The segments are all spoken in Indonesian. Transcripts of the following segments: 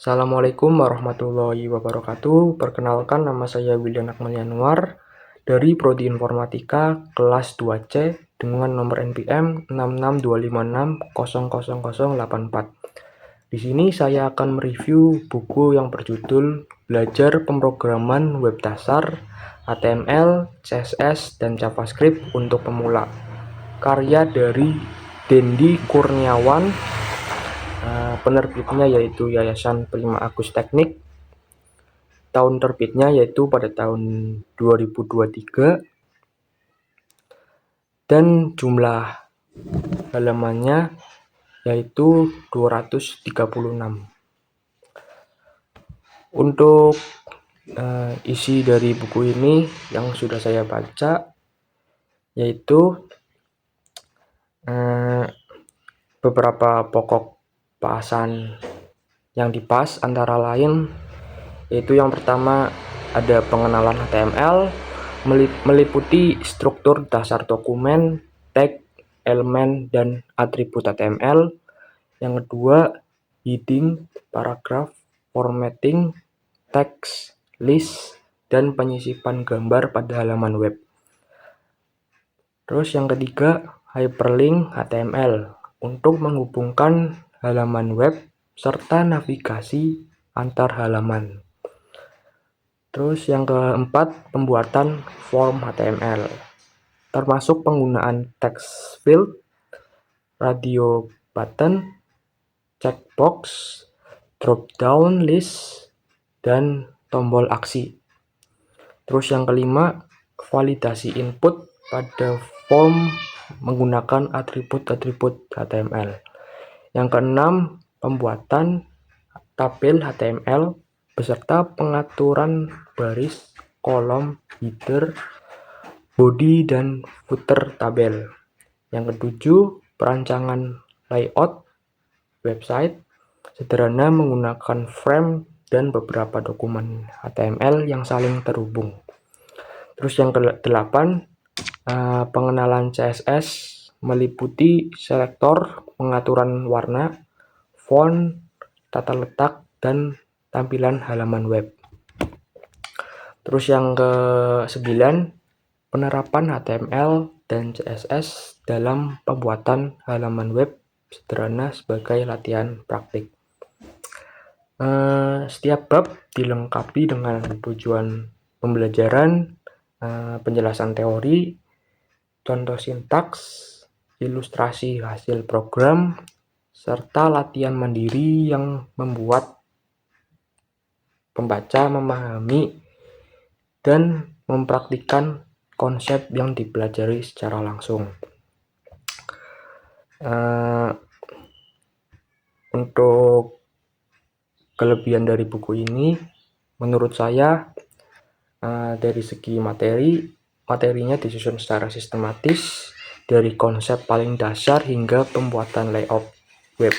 Assalamualaikum warahmatullahi wabarakatuh. Perkenalkan, nama saya William Akmal Yanuar dari Prodi Informatika kelas 2C dengan nomor NPM 66256000084. Di sini saya akan mereview buku yang berjudul Belajar Pemrograman Web Dasar, HTML, CSS, dan JavaScript untuk Pemula. Karya dari Dendi Kurniawan. Penerbitnya yaitu Yayasan Prima Agus Teknik. Tahun terbitnya yaitu pada tahun 2023. Dan jumlah halamannya yaitu 236. Untuk isi dari buku ini yang sudah saya baca yaitu beberapa pokok bahasan yang dibahas antara lain yaitu yang pertama ada pengenalan HTML, meliputi struktur dasar dokumen, tag, elemen, dan atribut HTML. Yang kedua, heading, paragraf, formatting, teks, list, dan penyisipan gambar pada halaman web. Terus yang ketiga, hyperlink HTML untuk menghubungkan halaman web serta navigasi antar halaman. Terus yang keempat, pembuatan form HTML, termasuk penggunaan text field, radio button, checkbox, drop down list, dan tombol aksi. Terus yang kelima, validasi input pada form menggunakan atribut-atribut HTML. Yang keenam, pembuatan tabel HTML beserta pengaturan baris, kolom, header, body, dan footer tabel. Yang ketujuh, perancangan layout website sederhana menggunakan frame dan beberapa dokumen HTML yang saling terhubung. Terus yang ke-8, pengenalan CSS meliputi selektor, pengaturan warna, font, tata letak, dan tampilan halaman web. Terus yang ke-9, penerapan HTML dan CSS dalam pembuatan halaman web sederhana sebagai latihan praktik. Setiap bab dilengkapi dengan tujuan pembelajaran, penjelasan teori, contoh sintaks, ilustrasi hasil program, serta latihan mandiri yang membuat pembaca memahami dan mempraktikkan konsep yang dipelajari secara langsung. Untuk kelebihan dari buku ini, menurut saya dari segi materinya disusun secara sistematis dari konsep paling dasar hingga pembuatan layout web.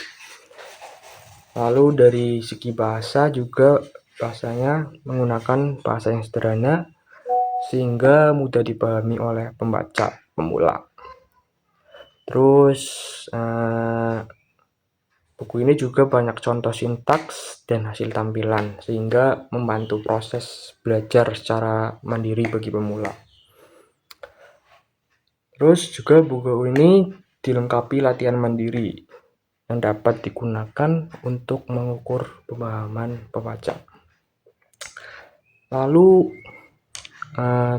Lalu dari segi bahasa juga, bahasanya menggunakan bahasa yang sederhana sehingga mudah dipahami oleh pembaca pemula. Terus buku ini juga banyak contoh sintaks dan hasil tampilan sehingga membantu proses belajar secara mandiri bagi pemula. Terus juga buku ini dilengkapi latihan mandiri yang dapat digunakan untuk mengukur pemahaman pembaca. Lalu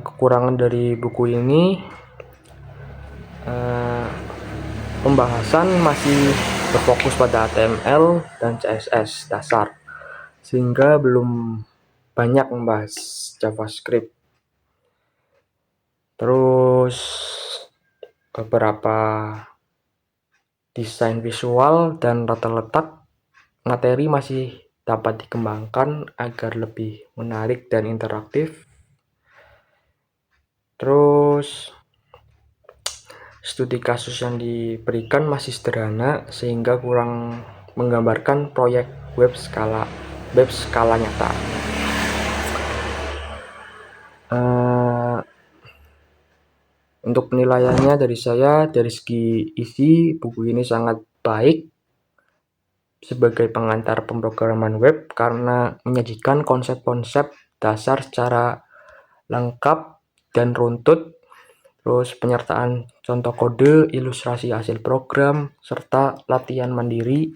kekurangan dari buku ini, pembahasan masih berfokus pada HTML dan CSS dasar sehingga belum banyak membahas JavaScript. Terus beberapa desain visual dan tata letak materi masih dapat dikembangkan agar lebih menarik dan interaktif. Terus studi kasus yang diberikan masih sederhana sehingga kurang menggambarkan proyek web skala nyata. Untuk penilaiannya dari saya, dari segi isi buku ini sangat baik sebagai pengantar pemrograman web karena menyajikan konsep-konsep dasar secara lengkap dan runtut, terus penyertaan contoh kode, ilustrasi hasil program, serta latihan mandiri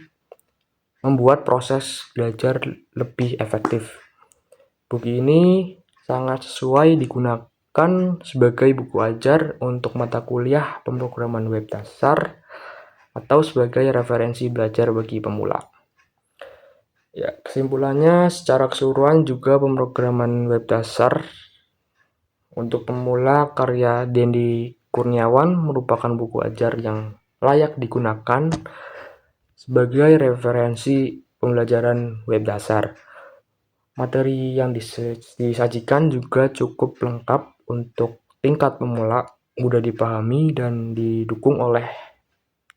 membuat proses belajar lebih efektif. Buku ini sangat sesuai digunakan sebagai buku ajar untuk mata kuliah pemrograman web dasar atau sebagai referensi belajar bagi pemula. Ya, kesimpulannya secara keseluruhan juga pemrograman web dasar untuk pemula karya Dendi Kurniawan merupakan buku ajar yang layak digunakan sebagai referensi pembelajaran web dasar. Materi yang disajikan juga cukup lengkap untuk tingkat pemula, mudah dipahami dan didukung oleh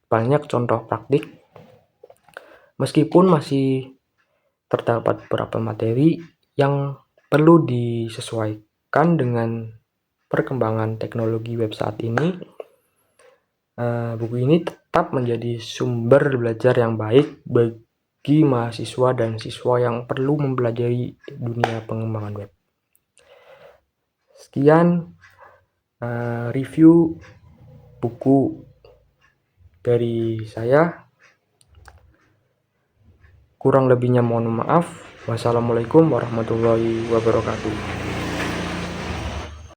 banyak contoh praktik. Meskipun masih terdapat beberapa materi yang perlu disesuaikan dengan perkembangan teknologi web saat ini, buku ini tetap menjadi sumber belajar yang baik bagi mahasiswa dan siswa yang perlu mempelajari dunia pengembangan web. Sekian review buku dari saya. Kurang lebihnya mohon maaf. Wassalamualaikum warahmatullahi wabarakatuh.